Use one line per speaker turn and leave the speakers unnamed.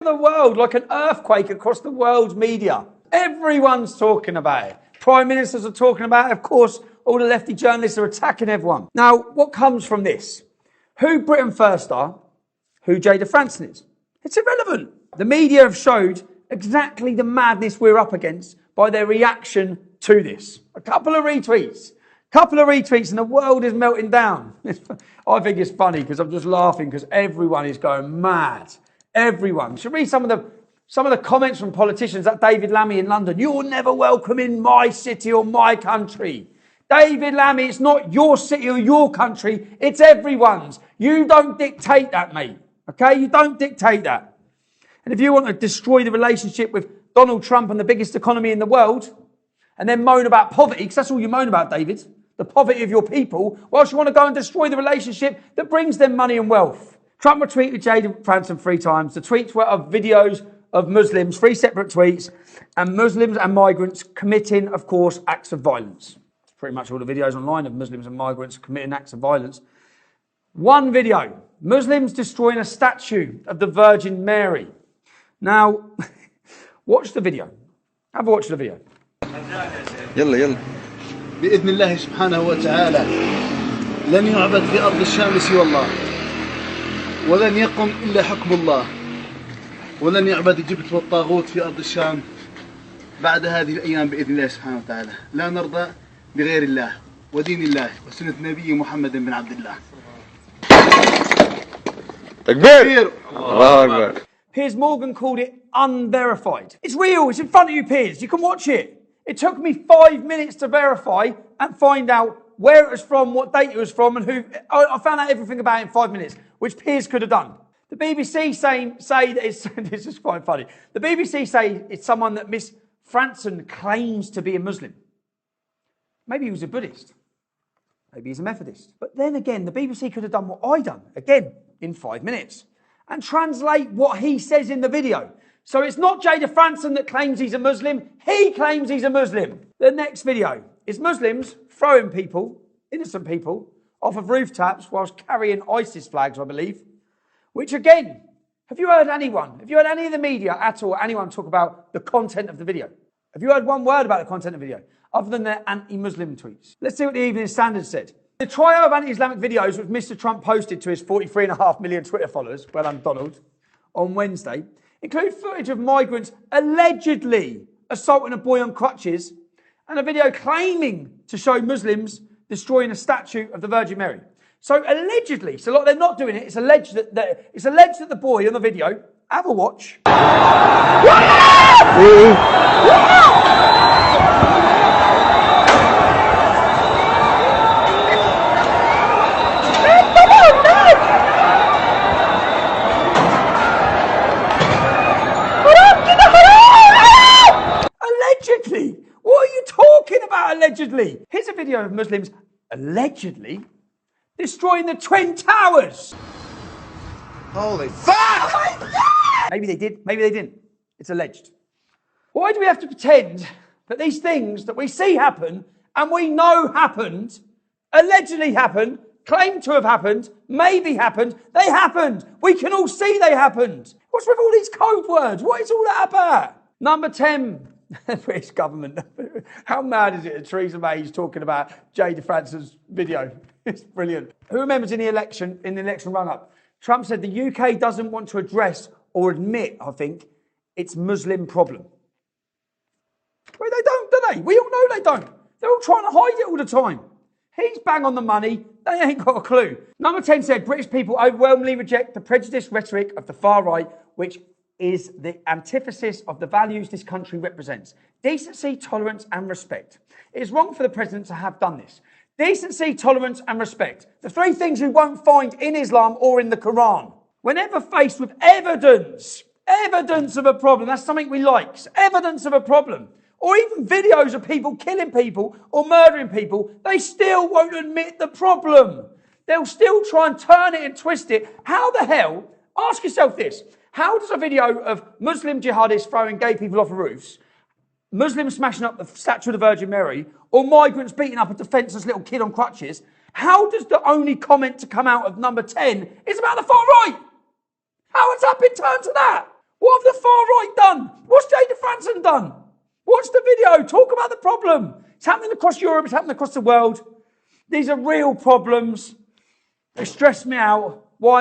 the world, like an earthquake across the world's media. Everyone's talking about it. Prime ministers are talking about it. Of course, all the lefty journalists are attacking everyone. Now, what comes from this? Who Britain First are, who Jada Franson is. It's irrelevant. The media have showed exactly the madness we're up against by their reaction to this. A couple of retweets and the world is melting down. I think it's funny because I'm just laughing because everyone is going mad. Everyone. You should read some of the comments from politicians like David Lammy in London. You're never welcome in my city or my country. David Lammy, it's not your city or your country, it's everyone's. You don't dictate that, mate. Okay? You don't dictate that. And if you want to destroy the relationship with Donald Trump and the biggest economy in the world, and then moan about poverty, because that's all you moan about, David, the poverty of your people, whilst you want to go and destroy the relationship that brings them money and wealth. Trump retweeted Jada Franson 3 times. The tweets were of videos of Muslims, 3 separate tweets, and Muslims and migrants committing, of course, acts of violence. It's pretty much all the videos online of Muslims and migrants committing acts of violence. One video, Muslims destroying a statue of the Virgin Mary. Now, watch the video. Have a watch the video.
يلا بإذن الله سبحانه وتعالى لن يعبد في أرض الشام سوى الله ولن يقم إلا حكم الله ولن يعبد الجبت والطاغوت في أرض الشام بعد هذه الأيام بإذن الله سبحانه وتعالى لا نرضى بغير الله ودين الله وسنة نبي محمد بن عبد الله.
تكبير الله أكبر.
Piers Morgan called it unverified. It's real. It's in front of you, Piers. You can watch it. It took me 5 minutes to verify and find out where it was from, what date it was from, and who. I found out everything about it in 5 minutes, which Piers could have done. The BBC say that it's, this is quite funny. The BBC say it's someone that Miss Franson claims to be a Muslim. Maybe he was a Buddhist. Maybe he's a Methodist. But then again, the BBC could have done what I done, again, in 5 minutes, and translate what he says in the video. So it's not Jada Franson that claims he's a Muslim. He claims he's a Muslim. The next video is Muslims throwing people, innocent people, off of rooftops whilst carrying ISIS flags, I believe. Which again, have you heard any of the media at all, anyone talk about the content of the video? Have you heard one word about the content of the video, other than their anti-Muslim tweets? Let's see what the Evening Standard said. The trio of anti-Islamic videos which Mr. Trump posted to his 43.5 million Twitter followers, well done Donald, on Wednesday, include footage of migrants allegedly assaulting a boy on crutches and a video claiming to show Muslims destroying a statue of the Virgin Mary. So allegedly, so like they're not doing it, it's alleged that the boy on the video, have a watch. Allegedly? What are you talking about, allegedly? Here's a video of Muslims allegedly destroying the Twin Towers.
Holy fuck!
Maybe they did, maybe they didn't. It's alleged. Why do we have to pretend that these things that we see happen and we know happened, allegedly happened, claimed to have happened, maybe happened, they happened. We can all see they happened. What's with all these code words? What is all that about? Number 10, the British government. How mad is it that Theresa May is talking about Jada Franson's video? It's brilliant. Who remembers in the election run-up, Trump said the UK doesn't want to address or admit, I think, its Muslim problem. Well, they don't, do they? We all know they don't. They're all trying to hide it all the time. He's bang on the money. They ain't got a clue. Number 10 said British people overwhelmingly reject the prejudiced rhetoric of the far right, which is the antithesis of the values this country represents. Decency, tolerance and respect. It is wrong for the president to have done this. Decency, tolerance and respect. The 3 things you won't find in Islam or in the Quran. Whenever faced with evidence of a problem, that's something we like, evidence of a problem, or even videos of people killing people or murdering people, they still won't admit the problem. They'll still try and turn it and twist it. How the hell, ask yourself this, how does a video of Muslim jihadists throwing gay people off of roofs, Muslims smashing up the statue of the Virgin Mary, or migrants beating up a defenceless little kid on crutches, how does the only comment to come out of number 10 is about the far right? How has that been turned to that? What have the far right done? What's Jada Franson done? Watch the video. Talk about the problem. It's happening across Europe. It's happening across the world. These are real problems. They stress me out. Why?